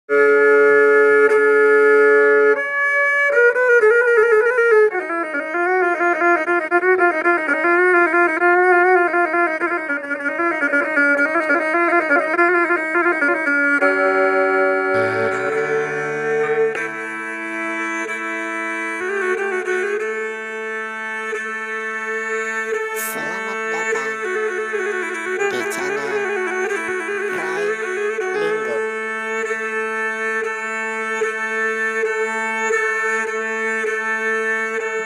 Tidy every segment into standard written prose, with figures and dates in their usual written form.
Selamat datang di channel Rai Linggo.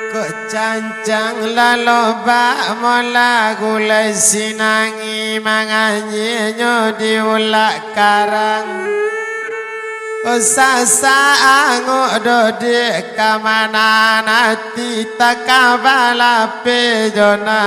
Kok cancang laloba mola gula sinangi manganyi nyodi ulak karang Usasa angu dodi kamana nati takabala pejona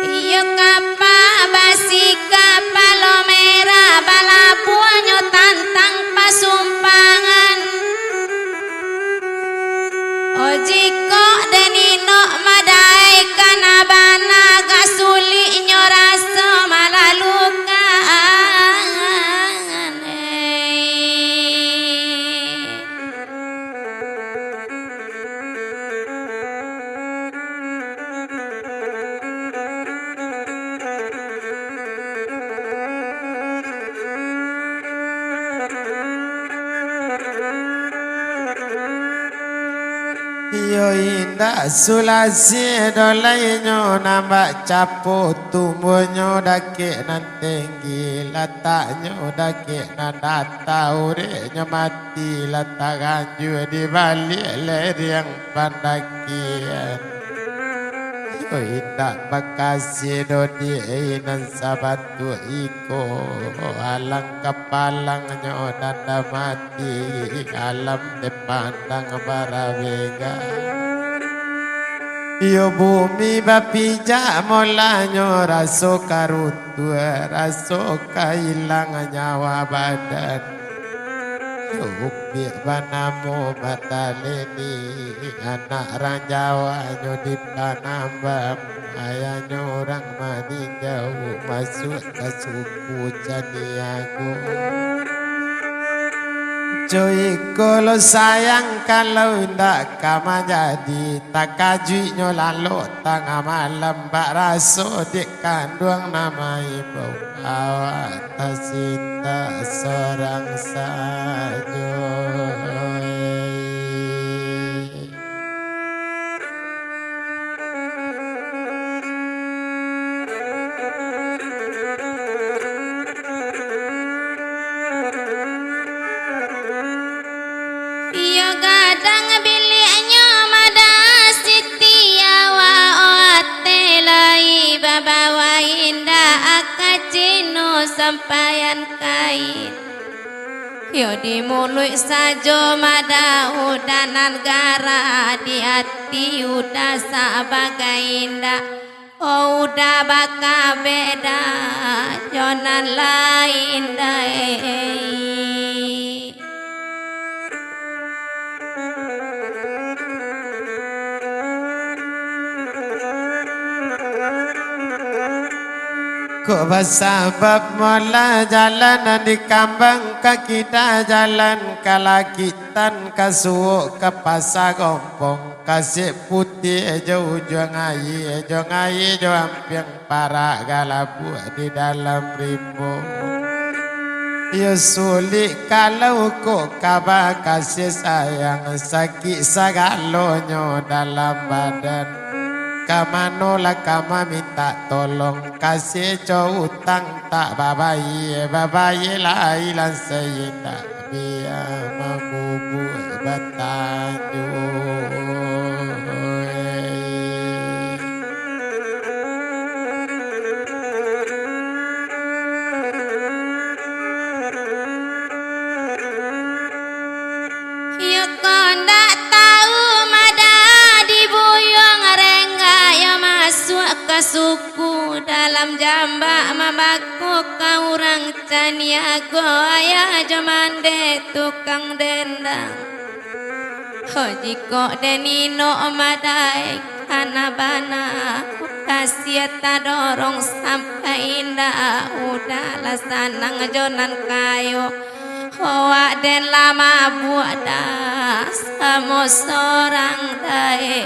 Iyo kapa basika palomera balapuanyo tantang pasumpangan Ojiko denino madai kanabana gasuli nyorasa malalukan Yo indah sulasi dolai nyo nambah capu tumbuhnya dake nan tinggi letaknya dake nan data urenya mati letak ganju di balik lereng pandakian. Yo indah bakasi dodi nan sabatu iko alang kepalangnya dada mati alam depandang barawega. Yo bumi bapija molanyo raso karutu raso kailang nyawa badan yo ukbi banamo bataleni anak ranjawa nyo di panambam ayanyo orang mani jauh masuk ke suku Caniago. Cuy kalau sayang kalau ndak kama jadi tak kajui nyo lalu tengah malam bak raso di kandung nama ibu awak tak cinta seorang saja. Iyo gadang biliknya mada sitiawa otelai babawa indah akacino sampayan kain Yo di mulut sajo mada udanan gara di hati udah sebagai indah Oh udah baka beda jonan lain dai Kok bersabab mula jalan di kambang ke kita jalan ke lakitan ke suuk ke pasar gompong kasih putih jauh juang air jo ampiang para galabu di dalam rimbo. Ya sulit kalau kok kabar kasih sayang sakit segalonyo dalam badan. Kamanola kama minta tolong kasih co utang tak babai lah ilan saya tak biar mabubu batanju. Yo konda tahu mada dibuyung rengga yo masuk ke suku dalam jamba mabaku kaurang caniago ayah jamande tukang dendang hojiko denino madai kana bana kasieta dorong sampai indah udah lasanang jonan kayo hoa den lama buada samo sorang dae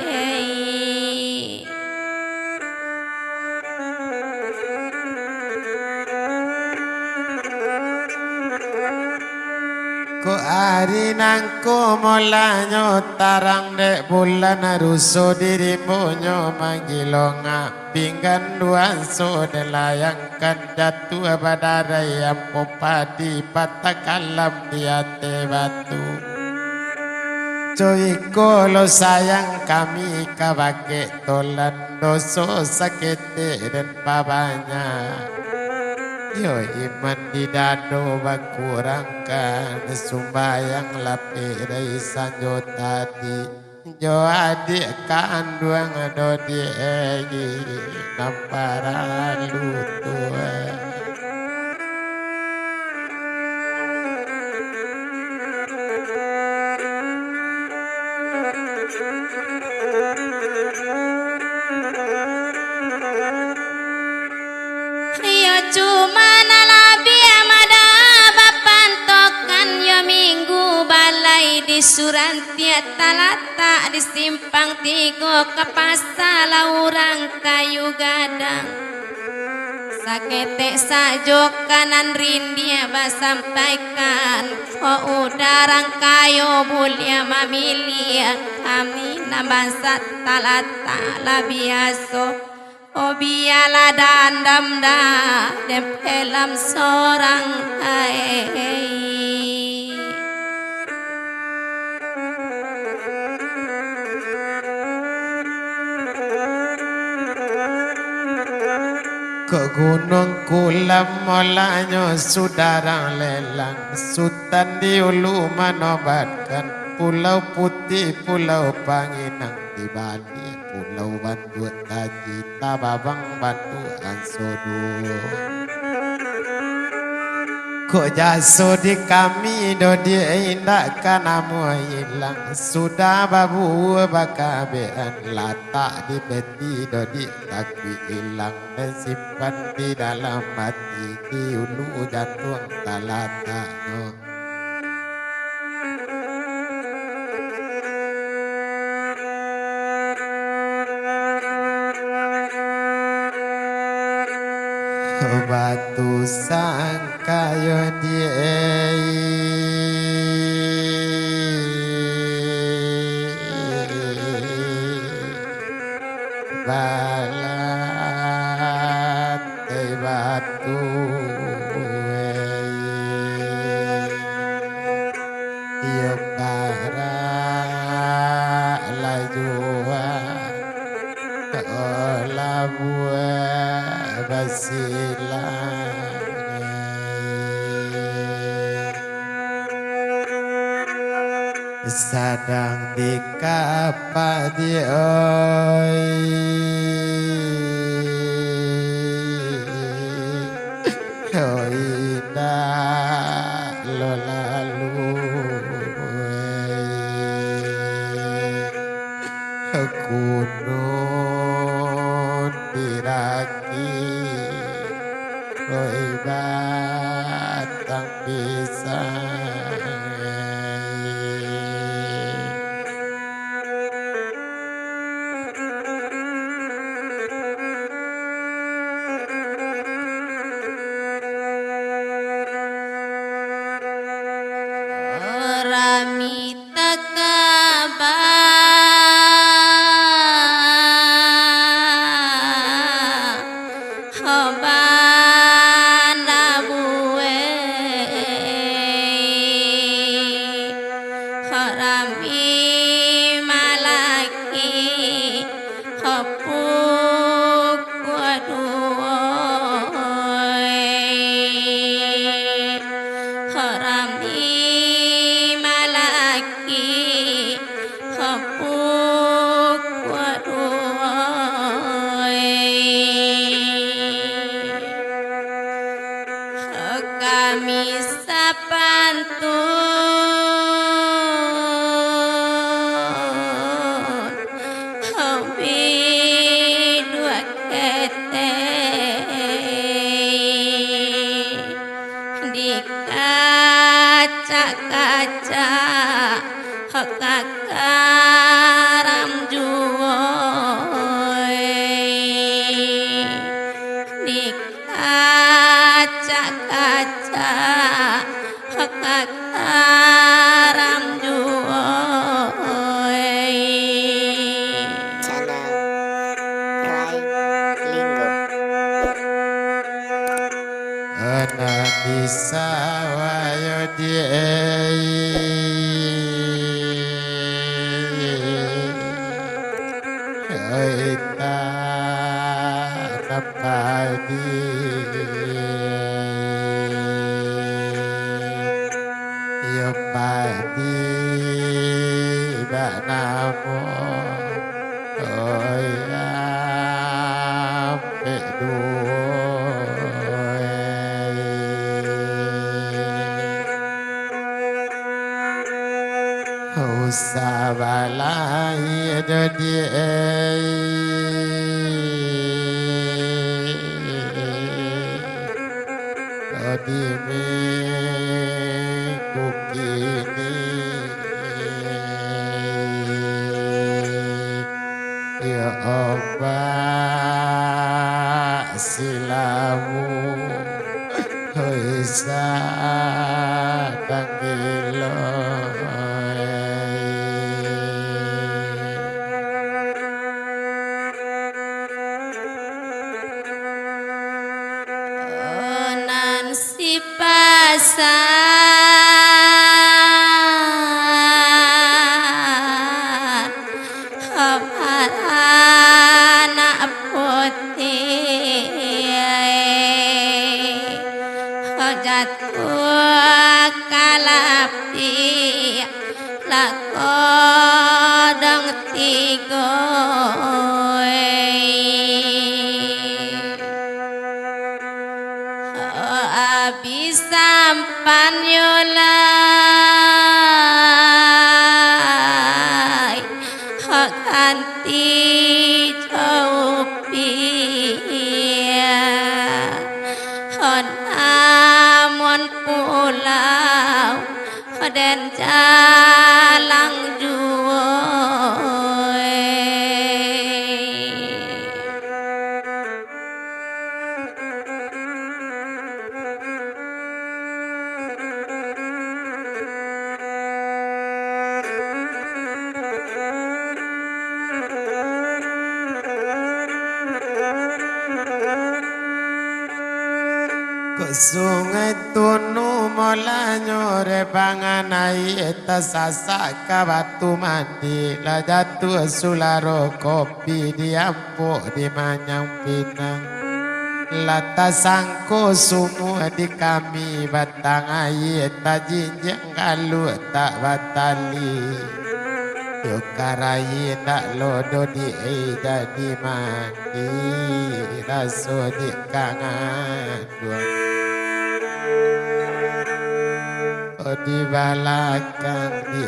Ko ari nangko molanyo tarang dek bulan ruso dirimu nyo manggilo ngapinggan duan so delayangkan jatuh badara yang popadi patakalam diate batu Coy lo sayang kami kabake tolan doso sakit dan pabanya Yo iman di dado bakurangkan sumbayang lapi dari sanjo tadi Jo adik kanduang do di egi nampara lutua cuma nalabi amada bapantokan yo minggu balai di Surantia talata di simpang tigo ke pasala urang kayu gadang sakete sajo kanan rindia basampaikan oh udarang kayo bulia mamilia kami nabasat talata labiaso Obiala dandam da dempelam sorang hai Ke gunung kulam molanyo sudarang lelang Sultan di ulu manobatkan Pulau Putih, Pulau Panginang di Bali Pulau Batu Taji Tababang Batu Ansodo Kok jaso di kami do di indak kanamu hilang Sudah babu bakabean latak di peti do di takwi hilang Dan simpan di dalam hati di ulu jantung talataknya Batu sangkayo balat batu iyo para lajua olah buah basilan sadang di kapadi oi ida lo lalu gunung diraki oi batang pisang kami sapantun hobi dua kete di kaca-kaca kakaram juwoy di kaca-kaca kakaram juwoy Channel Rai Linggo. Ana bisa wayo Oita napadi yo padi banamo oya pedu Usabalai Odimi kukini Ya Allah silamu Isa tangilo nan si pasar anak putih jatuh kalapi lakodong tigoy abis sampan yolai ganti jauhia hon amon pulau dan jalang juwoy Sungai tunu mola nyore panganai eta sasak batu mandi la jatuh sularo kopi diampu di manyang pinang lata sangko semua di kami batang air tak jinjang kalu tak batali Yokarai tak lodo di ida di mandi raso di kangan di belakang di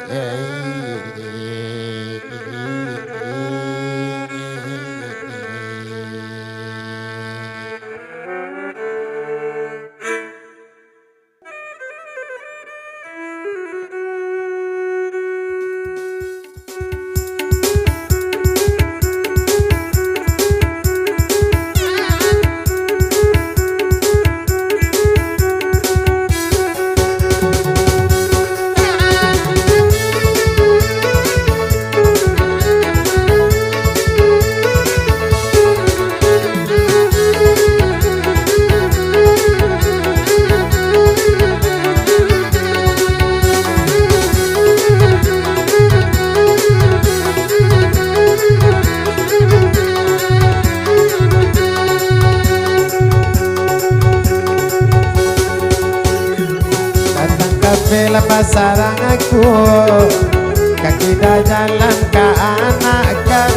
Bela pasaran aku kaki dah jalan ke anakan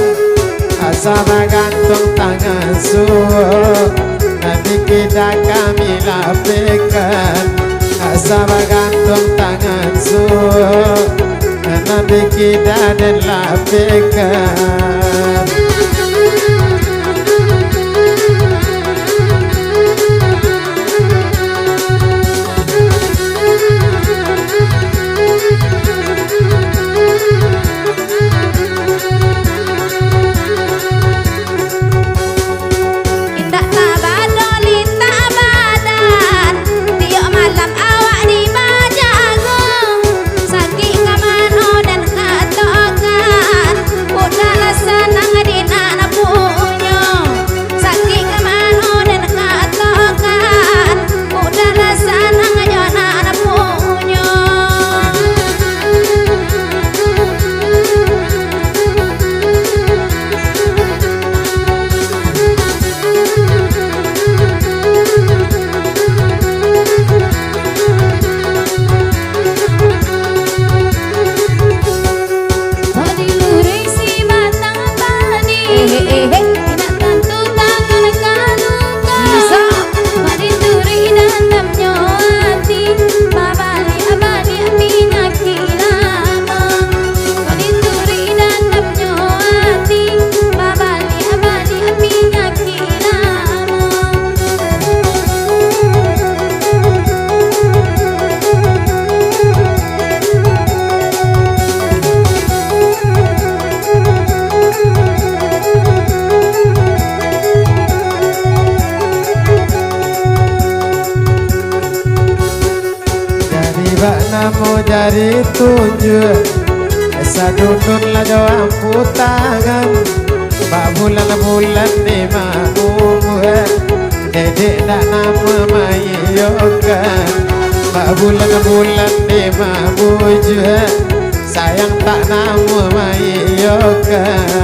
asal gantung tangan su nanti kita kami lapikan sama gantung tangan su Nabi kita dan lapikan Namo jari tunjuk sadunun la jawab putangan Mbak bulan di makmum Dedek nak nama mayokan Mbak bulan di makmum Sayang tak nama mayokan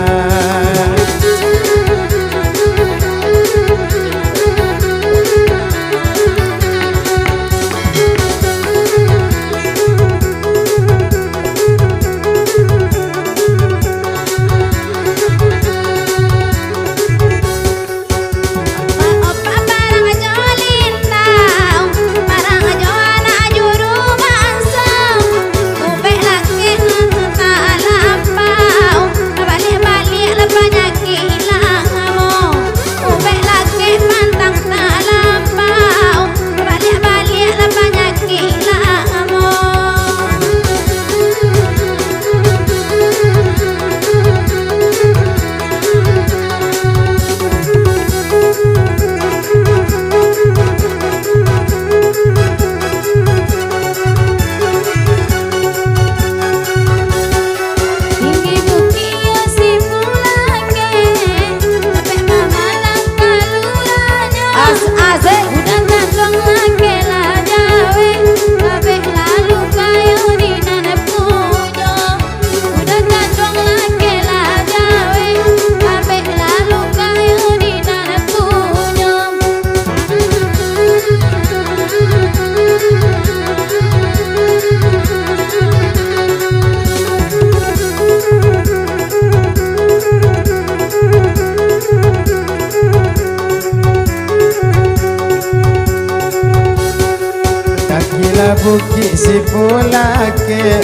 Bukit si pulake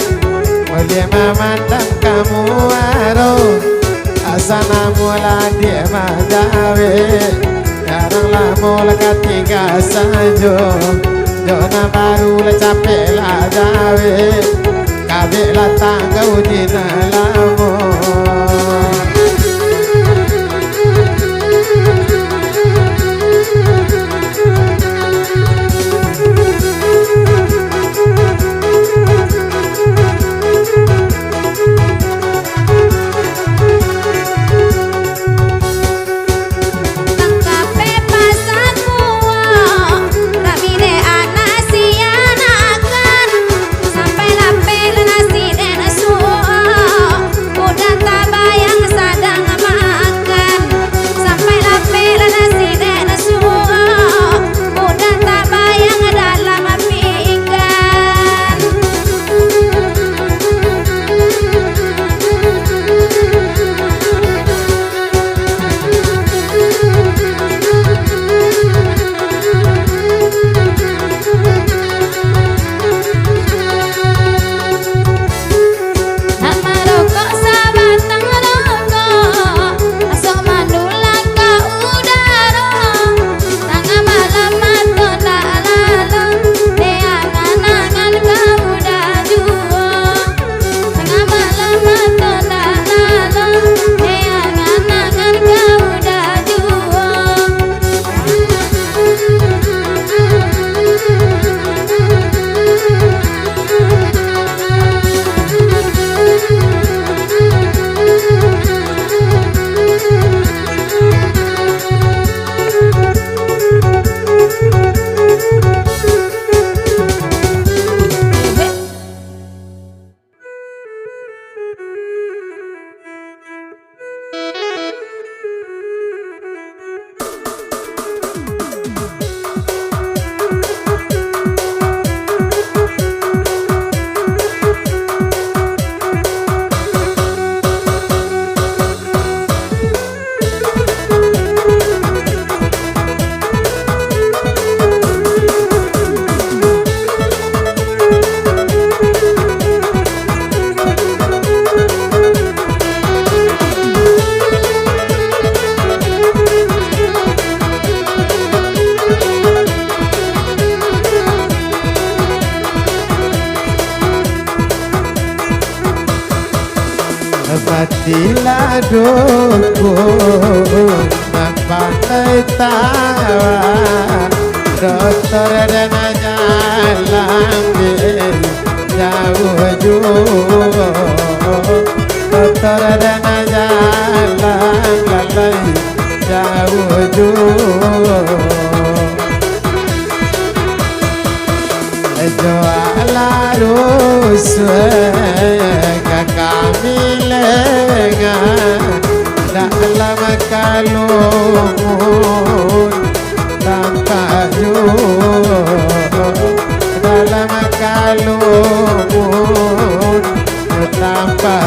Boleh memandang kamu aro Asana mula dia majawe Jaranglah mula ketiga sajo Jona baru lah capek lah jawe Kabik lah tangga udina lamo Sampai lape nasi dan suo Matilah dukun pandai tawa dokter dan jalan jauh dokter dan jalan lalai jauh jualan rusuh kami lengan dalam kalung tanpa dalam kalung tanpa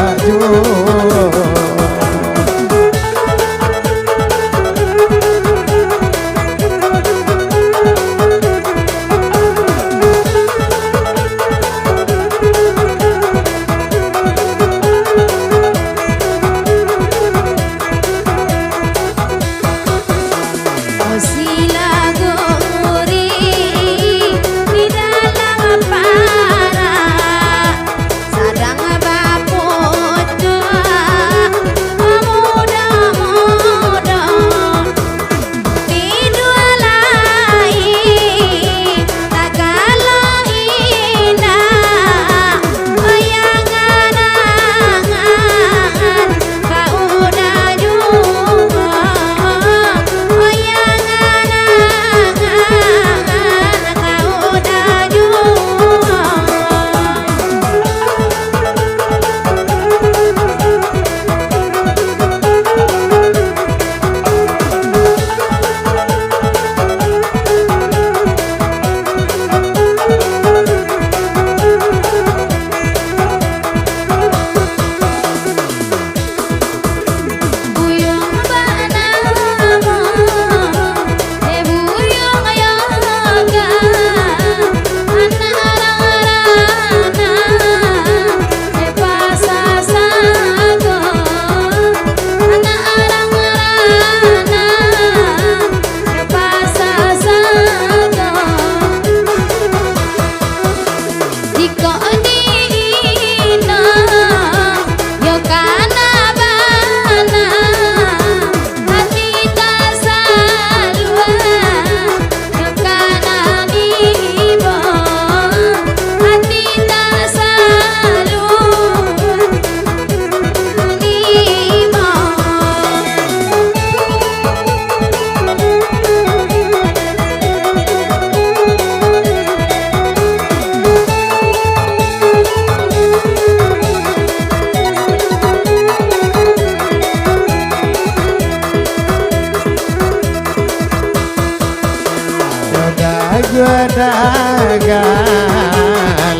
dagang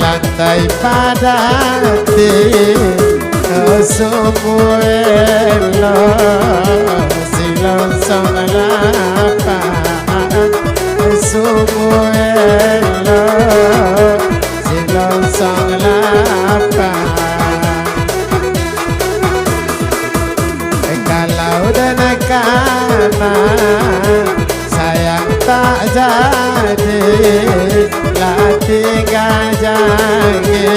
lantai pada Sumuelo silong song lapan Sumuelo silong song lapan kalau dan kanan sayang tak jadi latih gajangi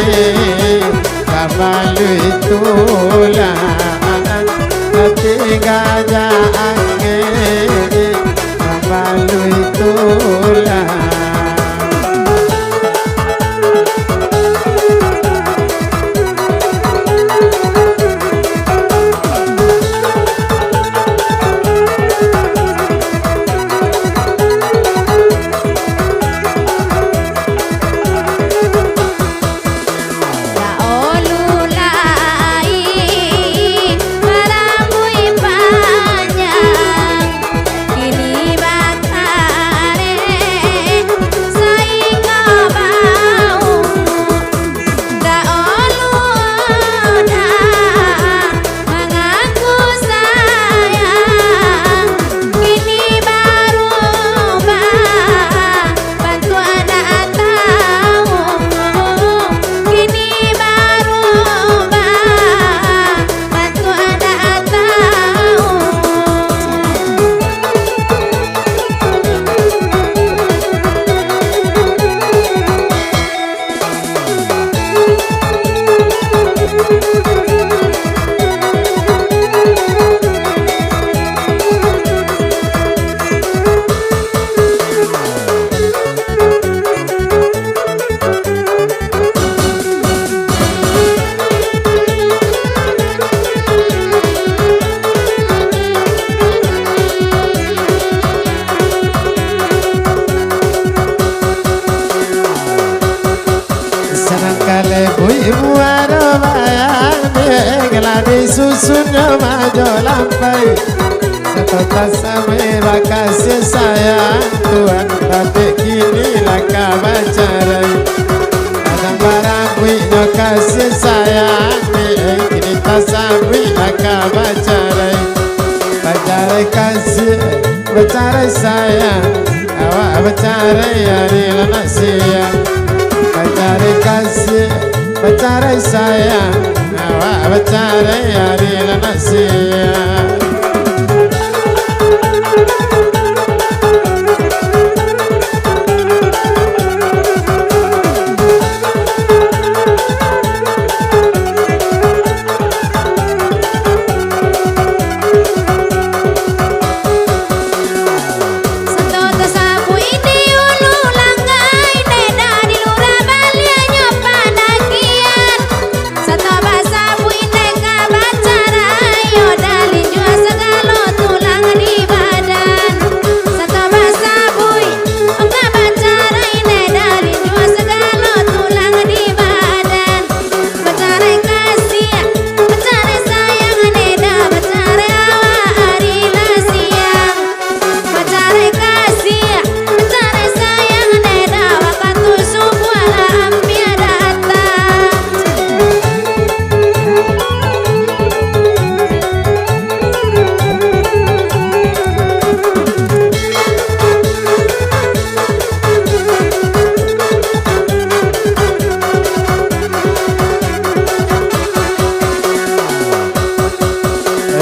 kamalu itulah latih gajangi kamalu itulah susunnya maju lampai Setelah samira kasih sayang Tuhan tapi kini laka bacarai Kadang barang punya kasih sayang Kini tak sampai laka bacarai Bacarai kasih bacarai sayang Awak bacarai hari lana siang Bacarai kasih bacarai sayang Awak bacarai hari lana siang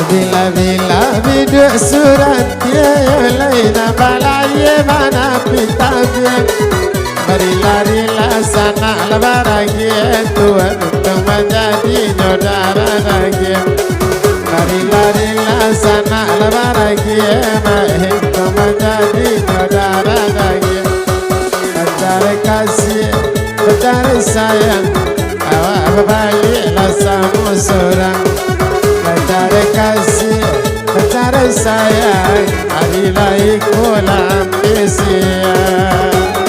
Bila-bila biduk surat dia laina balaya mana pitabia Marilah sana lebaragi Tuhan untuk menjadi saudara lagi Marilah sana lebaragi untuk menjadi saudara lagi Bacarai kasih, bacarai sayang Awak baliklah sama seorang Bacarai kasih, bacarai sayang Marilah ikut lampi siang